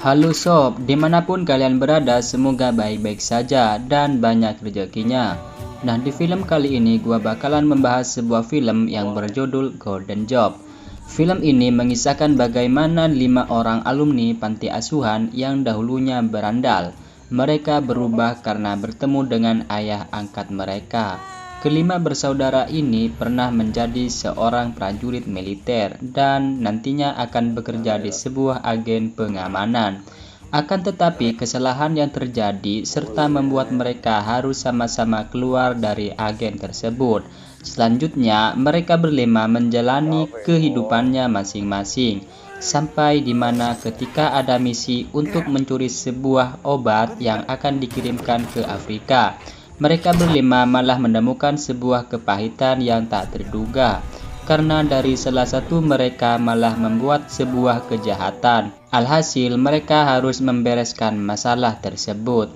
Halo sob, dimanapun kalian berada semoga baik-baik saja dan banyak rezekinya. Nah, di film kali ini gua bakalan membahas sebuah film yang berjudul Golden Job. Film ini mengisahkan bagaimana 5 orang alumni panti asuhan yang dahulunya berandal. Mereka berubah karena bertemu dengan ayah angkat mereka. Kelima bersaudara ini pernah menjadi seorang prajurit militer dan nantinya akan bekerja di sebuah agen pengamanan. Akan tetapi kesalahan yang terjadi serta membuat mereka harus sama-sama keluar dari agen tersebut. Selanjutnya mereka berlima menjalani kehidupannya masing-masing. Sampai di mana ketika ada misi untuk mencuri sebuah obat yang akan dikirimkan ke Afrika. Mereka berlima malah menemukan sebuah kepahitan yang tak terduga, karena dari salah satu mereka malah membuat sebuah kejahatan. Alhasil mereka harus membereskan masalah tersebut.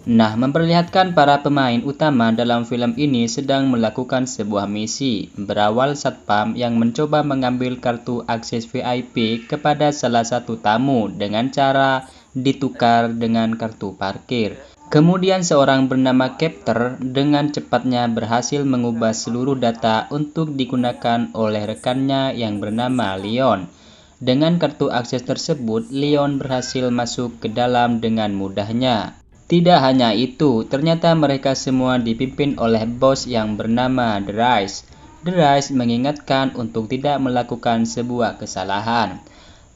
Nah, memperlihatkan para pemain utama dalam film ini sedang melakukan sebuah misi. Berawal satpam yang mencoba mengambil kartu akses VIP kepada salah satu tamu dengan cara ditukar dengan kartu parkir. Kemudian seorang bernama Capter dengan cepatnya berhasil mengubah seluruh data untuk digunakan oleh rekannya yang bernama Leon. Dengan kartu akses tersebut, Leon berhasil masuk ke dalam dengan mudahnya. Tidak hanya itu, ternyata mereka semua dipimpin oleh bos yang bernama The Rice. The Rice mengingatkan untuk tidak melakukan sebuah kesalahan.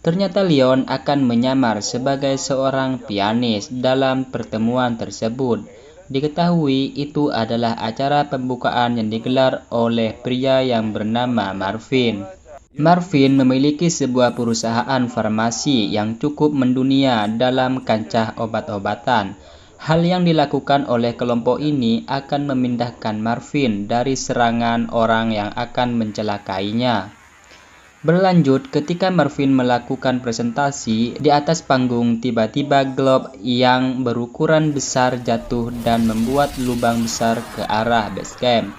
Ternyata Leon akan menyamar sebagai seorang pianis dalam pertemuan tersebut. Diketahui itu adalah acara pembukaan yang digelar oleh pria yang bernama Marvin. Marvin memiliki sebuah perusahaan farmasi yang cukup mendunia dalam kancah obat-obatan. Hal yang dilakukan oleh kelompok ini akan memindahkan Marvin dari serangan orang yang akan mencelakainya. Berlanjut, ketika Marvin melakukan presentasi di atas panggung, tiba-tiba globe yang berukuran besar jatuh dan membuat lubang besar ke arah base camp.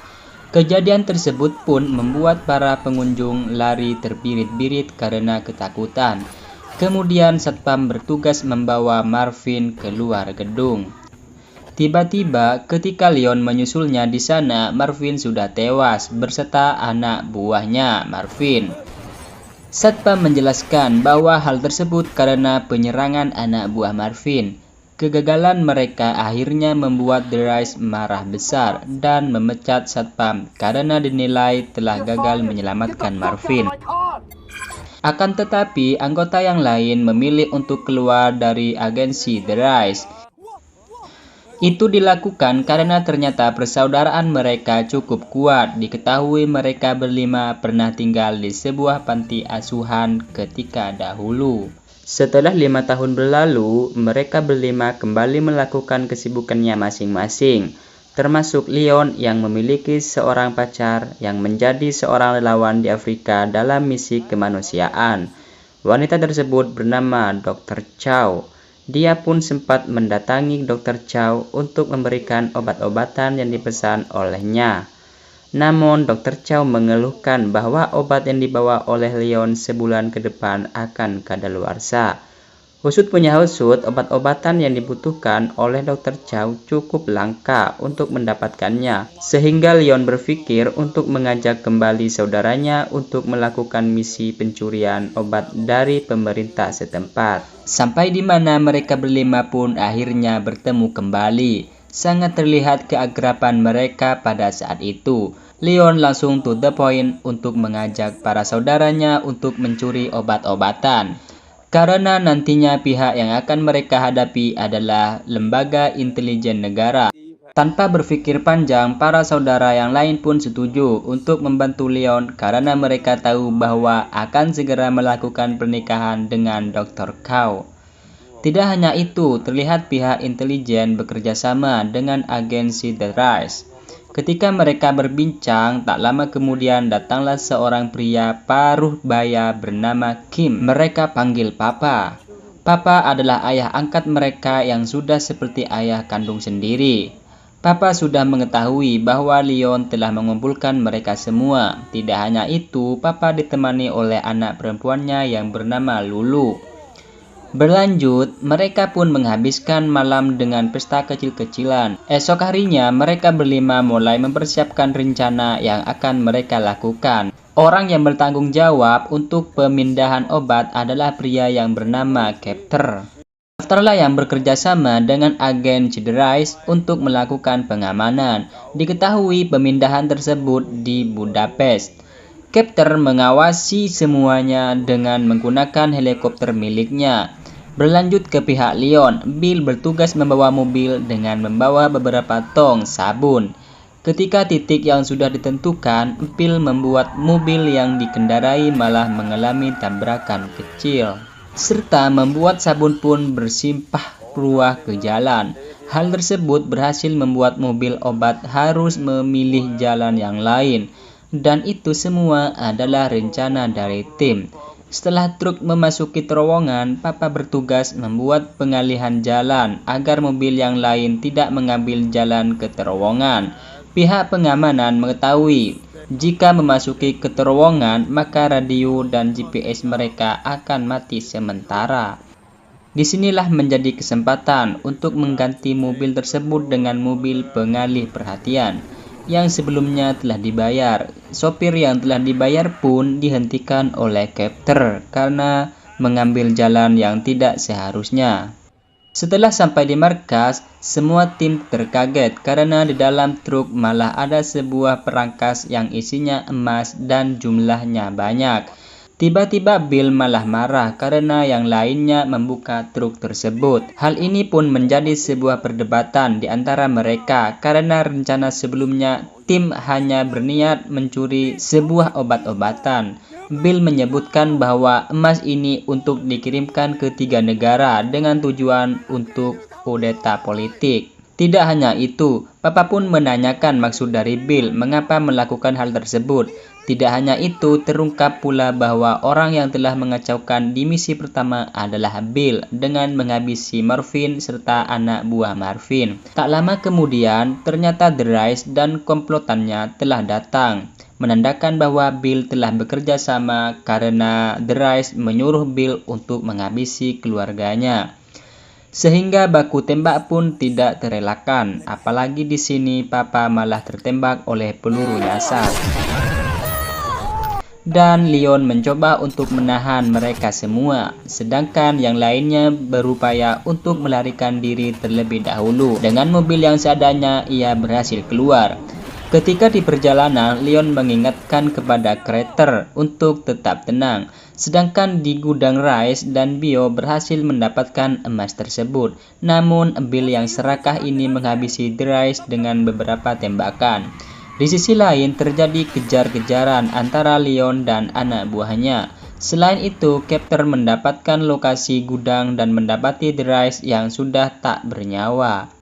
Kejadian tersebut pun membuat para pengunjung lari terbirit-birit karena ketakutan. Kemudian satpam bertugas membawa Marvin keluar gedung. Tiba-tiba ketika Leon menyusulnya di sana, Marvin sudah tewas beserta anak buahnya Marvin. Satpam menjelaskan bahwa hal tersebut karena penyerangan anak buah Marvin. Kegagalan mereka akhirnya membuat The Rice marah besar dan memecat Satpam karena dinilai telah gagal menyelamatkan Marvin. Akan tetapi, anggota yang lain memilih untuk keluar dari agensi The Rice. Itu dilakukan karena ternyata persaudaraan mereka cukup kuat. Diketahui mereka berlima pernah tinggal di sebuah panti asuhan ketika dahulu. Setelah 5 tahun berlalu, mereka berlima kembali melakukan kesibukannya masing-masing. Termasuk Leon yang memiliki seorang pacar yang menjadi seorang relawan di Afrika dalam misi kemanusiaan. Wanita tersebut bernama Dr. Chow. Dia pun sempat mendatangi Dr. Chow untuk memberikan obat-obatan yang dipesan olehnya. Namun Dr. Chow mengeluhkan bahwa obat yang dibawa oleh Leon sebulan ke depan akan kadaluarsa. Usut punya usut, obat-obatan yang dibutuhkan oleh Dr. Chow cukup langka untuk mendapatkannya. Sehingga Leon berpikir untuk mengajak kembali saudaranya untuk melakukan misi pencurian obat dari pemerintah setempat. Sampai di mana mereka berlima pun akhirnya bertemu kembali. Sangat terlihat keakraban mereka pada saat itu. Leon langsung to the point untuk mengajak para saudaranya untuk mencuri obat-obatan. Karena nantinya pihak yang akan mereka hadapi adalah lembaga intelijen negara. Tanpa berpikir panjang, para saudara yang lain pun setuju untuk membantu Leon karena mereka tahu bahwa akan segera melakukan pernikahan dengan Dr. Chow. Tidak hanya itu, terlihat pihak intelijen bekerja sama dengan agensi The Rice. Ketika mereka berbincang, tak lama kemudian datanglah seorang pria paruh baya bernama Kim. Mereka panggil Papa. Papa adalah ayah angkat mereka yang sudah seperti ayah kandung sendiri. Papa sudah mengetahui bahwa Leon telah mengumpulkan mereka semua. Tidak hanya itu, Papa ditemani oleh anak perempuannya yang bernama Lulu. Berlanjut, mereka pun menghabiskan malam dengan pesta kecil-kecilan. Esok harinya, mereka berlima mulai mempersiapkan rencana yang akan mereka lakukan. Orang yang bertanggung jawab untuk pemindahan obat adalah pria yang bernama Kepter. Kepterlah yang bekerja sama dengan agen Cederijs untuk melakukan pengamanan. Diketahui pemindahan tersebut di Budapest. Kepter mengawasi semuanya dengan menggunakan helikopter miliknya. Berlanjut ke pihak Leon, Bill bertugas membawa mobil dengan membawa beberapa tong sabun. Ketika titik yang sudah ditentukan, Bill membuat mobil yang dikendarai malah mengalami tabrakan kecil, serta membuat sabun pun bersimpah ruah ke jalan. Hal tersebut berhasil membuat mobil obat harus memilih jalan yang lain. Dan itu semua adalah rencana dari tim. Setelah truk memasuki terowongan, Papa bertugas membuat pengalihan jalan agar mobil yang lain tidak mengambil jalan ke terowongan. Pihak pengamanan mengetahui jika memasuki ke terowongan, maka radio dan GPS mereka akan mati sementara. Disinilah menjadi kesempatan untuk mengganti mobil tersebut dengan mobil pengalih perhatian yang sebelumnya telah dibayar. Sopir yang telah dibayar pun dihentikan oleh Kepter karena mengambil jalan yang tidak seharusnya. Setelah sampai di markas, semua tim terkaget karena di dalam truk malah ada sebuah perangkas yang isinya emas dan jumlahnya banyak. Tiba-tiba Bill malah marah karena yang lainnya membuka truk tersebut. Hal ini pun menjadi sebuah perdebatan di antara mereka karena rencana sebelumnya tim hanya berniat mencuri sebuah obat-obatan. Bill menyebutkan bahwa emas ini untuk dikirimkan ke 3 negara dengan tujuan untuk kudeta politik. Tidak hanya itu, Papa pun menanyakan maksud dari Bill mengapa melakukan hal tersebut. Tidak hanya itu, terungkap pula bahwa orang yang telah mengacaukan di misi pertama adalah Bill dengan menghabisi Marvin serta anak buah Marvin. Tak lama kemudian, ternyata Cederijs dan komplotannya telah datang, menandakan bahwa Bill telah bekerja sama karena Cederijs menyuruh Bill untuk menghabisi keluarganya. Sehingga baku tembak pun tidak terelakkan, apalagi di sini Papa malah tertembak oleh peluru nyasar. Dan Leon mencoba untuk menahan mereka semua, sedangkan yang lainnya berupaya untuk melarikan diri terlebih dahulu. Dengan mobil yang seadanya, ia berhasil keluar. Ketika di perjalanan, Leon mengingatkan kepada Kepter untuk tetap tenang, sedangkan di gudang Rice dan Bio berhasil mendapatkan emas tersebut. Namun, Bill yang serakah ini menghabisi Cederijs dengan beberapa tembakan. Di sisi lain terjadi kejar-kejaran antara Leon dan anak buahnya. Selain itu, Kepter mendapatkan lokasi gudang dan mendapati Cederijs yang sudah tak bernyawa.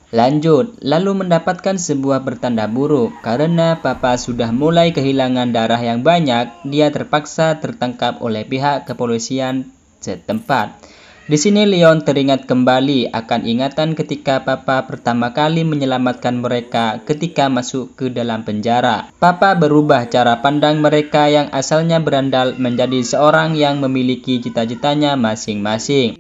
Lalu mendapatkan sebuah pertanda buruk karena Papa sudah mulai kehilangan darah yang banyak. Dia terpaksa tertangkap oleh pihak kepolisian setempat. Di sini Leon teringat kembali akan ingatan ketika Papa pertama kali menyelamatkan mereka ketika masuk ke dalam penjara. Papa berubah cara pandang mereka yang asalnya berandal menjadi seorang yang memiliki cita-citanya masing-masing.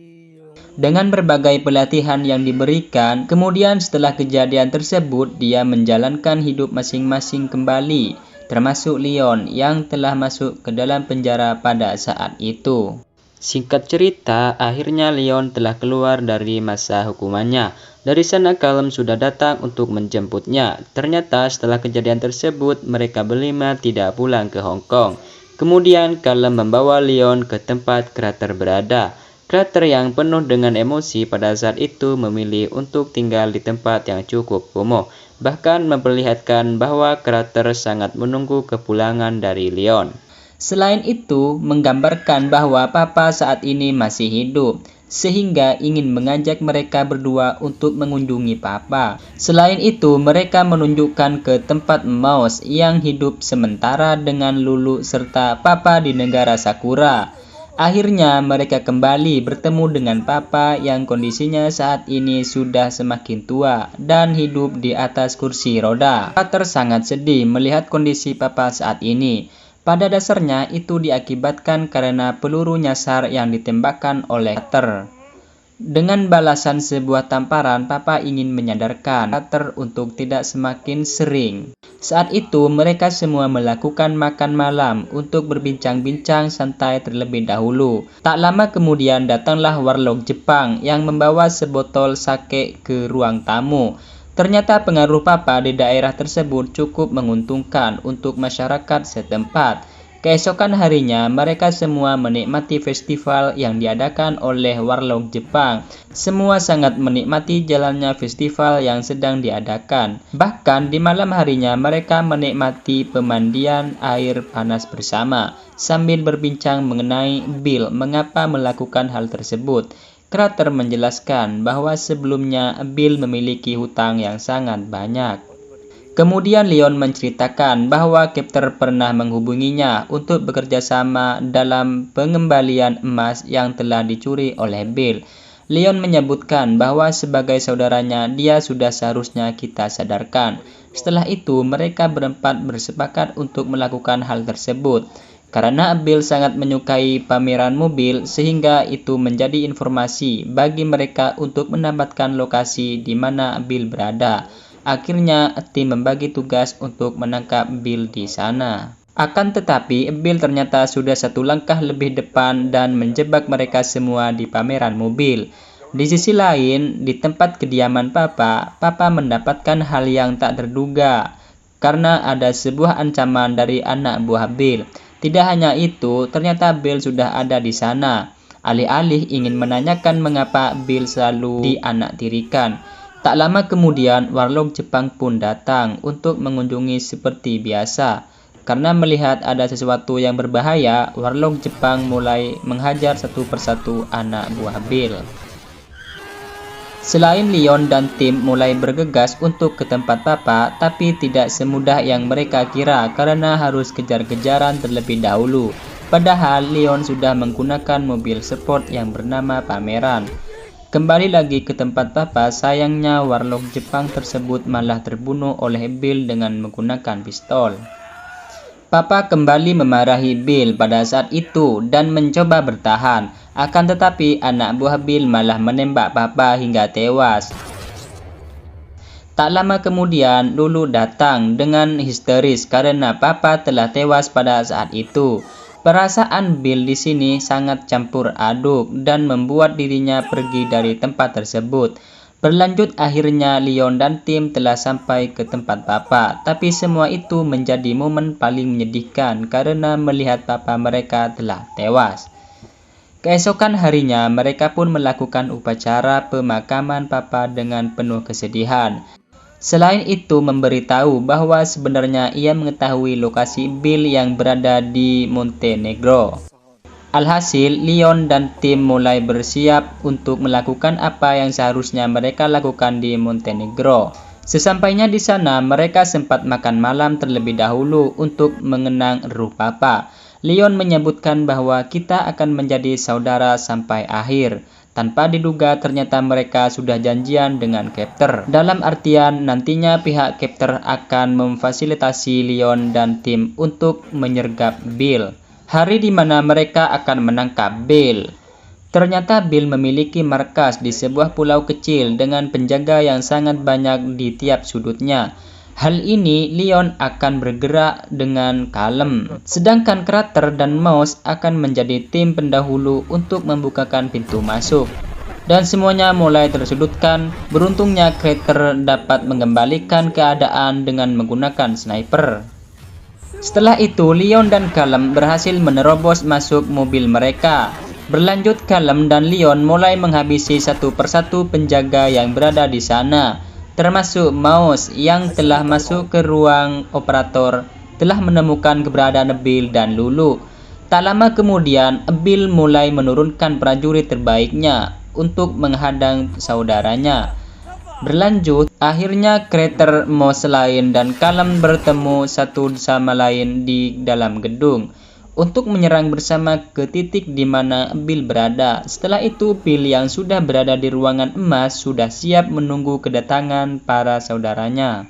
Dengan berbagai pelatihan yang diberikan, kemudian setelah kejadian tersebut dia menjalankan hidup masing-masing kembali, termasuk Leon yang telah masuk ke dalam penjara pada saat itu. Singkat cerita, akhirnya Leon telah keluar dari masa hukumannya. Dari sana Callum sudah datang untuk menjemputnya. Ternyata setelah kejadian tersebut, mereka berlima tidak pulang ke Hong Kong. Kemudian Callum membawa Leon ke tempat Kepter berada. Kepter yang penuh dengan emosi pada saat itu memilih untuk tinggal di tempat yang cukup kumuh. Bahkan memperlihatkan bahwa Kepter sangat menunggu kepulangan dari Leon. Selain itu, menggambarkan bahwa Papa saat ini masih hidup, sehingga ingin mengajak mereka berdua untuk mengunjungi Papa. Selain itu, mereka menunjukkan ke tempat Mouse yang hidup sementara dengan Lulu serta Papa di negara Sakura. Akhirnya mereka kembali bertemu dengan Papa yang kondisinya saat ini sudah semakin tua dan hidup di atas kursi roda. Kepter sangat sedih melihat kondisi Papa saat ini. Pada dasarnya itu diakibatkan karena peluru nyasar yang ditembakkan oleh Carter. Dengan balasan sebuah tamparan, Papa ingin menyadarkan Carter untuk tidak semakin sering. Saat itu mereka semua melakukan makan malam untuk berbincang-bincang santai terlebih dahulu. Tak lama kemudian datanglah warlock Jepang yang membawa sebotol sake ke ruang tamu. Ternyata pengaruh Papa di daerah tersebut cukup menguntungkan untuk masyarakat setempat. Keesokan harinya, mereka semua menikmati festival yang diadakan oleh warlock Jepang. Semua sangat menikmati jalannya festival yang sedang diadakan. Bahkan di malam harinya, mereka menikmati pemandian air panas bersama, sambil berbincang mengenai Bill mengapa melakukan hal tersebut. Carter menjelaskan bahwa sebelumnya Bill memiliki hutang yang sangat banyak. Kemudian Leon menceritakan bahwa Carter pernah menghubunginya untuk bekerja sama dalam pengembalian emas yang telah dicuri oleh Bill. Leon menyebutkan bahwa sebagai saudaranya dia sudah seharusnya kita sadarkan. Setelah itu mereka berempat bersepakat untuk melakukan hal tersebut. Karena Bill sangat menyukai pameran mobil sehingga itu menjadi informasi bagi mereka untuk mendapatkan lokasi di mana Bill berada. Akhirnya, tim membagi tugas untuk menangkap Bill di sana. Akan tetapi, Bill ternyata sudah satu langkah lebih depan dan menjebak mereka semua di pameran mobil. Di sisi lain, di tempat kediaman Papa mendapatkan hal yang tak terduga karena ada sebuah ancaman dari anak buah Bill. Tidak hanya itu, ternyata Bill sudah ada di sana. Alih-alih ingin menanyakan mengapa Bill selalu dianaktirikan. Tak lama kemudian, warlock Jepang pun datang untuk mengunjungi seperti biasa. Karena melihat ada sesuatu yang berbahaya, warlock Jepang mulai menghajar satu persatu anak buah Bill. Selain Leon dan tim mulai bergegas untuk ke tempat Papa, tapi tidak semudah yang mereka kira karena harus kejar-kejaran terlebih dahulu. Padahal Leon sudah menggunakan mobil sport yang bernama Pameran. Kembali lagi ke tempat Papa, sayangnya warlock Jepang tersebut malah terbunuh oleh Bill dengan menggunakan pistol. Papa kembali memarahi Bill pada saat itu dan mencoba bertahan. Akan tetapi anak buah Bill malah menembak Papa hingga tewas. Tak lama kemudian Lulu datang dengan histeris karena Papa telah tewas pada saat itu. Perasaan Bill di sini sangat campur aduk dan membuat dirinya pergi dari tempat tersebut. Berlanjut akhirnya Leon dan tim telah sampai ke tempat Papa, tapi semua itu menjadi momen paling menyedihkan karena melihat Papa mereka telah tewas. Keesokan harinya mereka pun melakukan upacara pemakaman Papa dengan penuh kesedihan. Selain itu memberitahu bahwa sebenarnya ia mengetahui lokasi Bill yang berada di Montenegro. Alhasil, Leon dan tim mulai bersiap untuk melakukan apa yang seharusnya mereka lakukan di Montenegro. Sesampainya di sana, mereka sempat makan malam terlebih dahulu untuk mengenang ruh Papa. Leon menyebutkan bahwa kita akan menjadi saudara sampai akhir. Tanpa diduga ternyata mereka sudah janjian dengan Carter. Dalam artian nantinya pihak Carter akan memfasilitasi Leon dan tim untuk menyergap Bill. Hari di mana mereka akan menangkap Bill. Ternyata Bill memiliki markas di sebuah pulau kecil dengan penjaga yang sangat banyak di tiap sudutnya. Hal ini Leon akan bergerak dengan kalem, sedangkan Carter dan Mouse akan menjadi tim pendahulu untuk membukakan pintu masuk. Dan semuanya mulai tersudutkan. Beruntungnya Carter dapat mengembalikan keadaan dengan menggunakan sniper. Setelah itu Leon dan Callum berhasil menerobos masuk mobil mereka. Berlanjut Callum dan Leon mulai menghabisi satu persatu penjaga yang berada di sana. Termasuk Mouse yang telah masuk ke ruang operator telah menemukan keberadaan Bill dan Lulu. Tak lama kemudian Bill mulai menurunkan prajurit terbaiknya untuk menghadang saudaranya. Berlanjut, akhirnya Carter, Mouse lain dan Callum bertemu satu sama lain di dalam gedung untuk menyerang bersama ke titik di mana Bill berada. Setelah itu, Bill yang sudah berada di ruangan emas sudah siap menunggu kedatangan para saudaranya.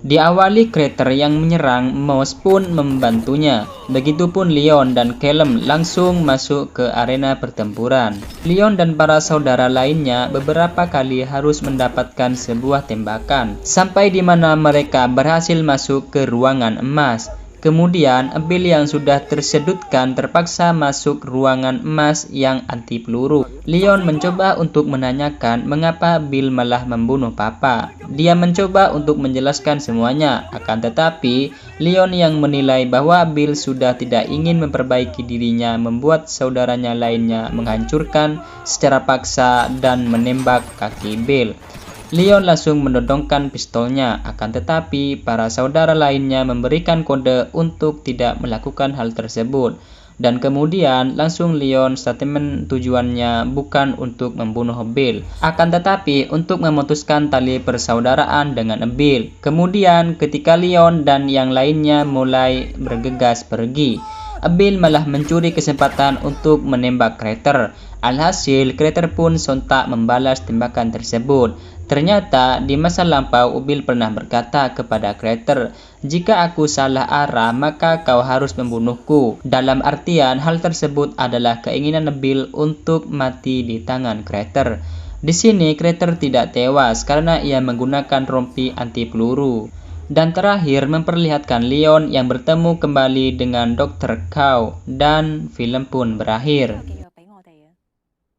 Diawali Crater yang menyerang, Mouse pun membantunya. Begitupun Leon dan Callum langsung masuk ke arena pertempuran. Leon dan para saudara lainnya beberapa kali harus mendapatkan sebuah tembakan, sampai di mana mereka berhasil masuk ke ruangan emas. Kemudian, Bill yang sudah tersedutkan terpaksa masuk ruangan emas yang anti peluru. Leon mencoba untuk menanyakan mengapa Bill malah membunuh Papa. Dia mencoba untuk menjelaskan semuanya, akan tetapi Leon yang menilai bahwa Bill sudah tidak ingin memperbaiki dirinya membuat saudaranya lainnya menghancurkan secara paksa dan menembak kaki Bill. Leon langsung menodongkan pistolnya, akan tetapi para saudara lainnya memberikan kode untuk tidak melakukan hal tersebut. Dan kemudian langsung Leon statement tujuannya bukan untuk membunuh Bill, akan tetapi untuk memutuskan tali persaudaraan dengan Bill. Kemudian ketika Leon dan yang lainnya mulai bergegas pergi, Bill malah mencuri kesempatan untuk menembak Crater. Alhasil, Crater pun sontak membalas tembakan tersebut. Ternyata di masa lampau Bill pernah berkata kepada Crater, "Jika aku salah arah, maka kau harus membunuhku." Dalam artian hal tersebut adalah keinginan Bill untuk mati di tangan Crater. Di sini Crater tidak tewas karena ia menggunakan rompi anti peluru. Dan terakhir memperlihatkan Leon yang bertemu kembali dengan Dr. Chow dan film pun berakhir.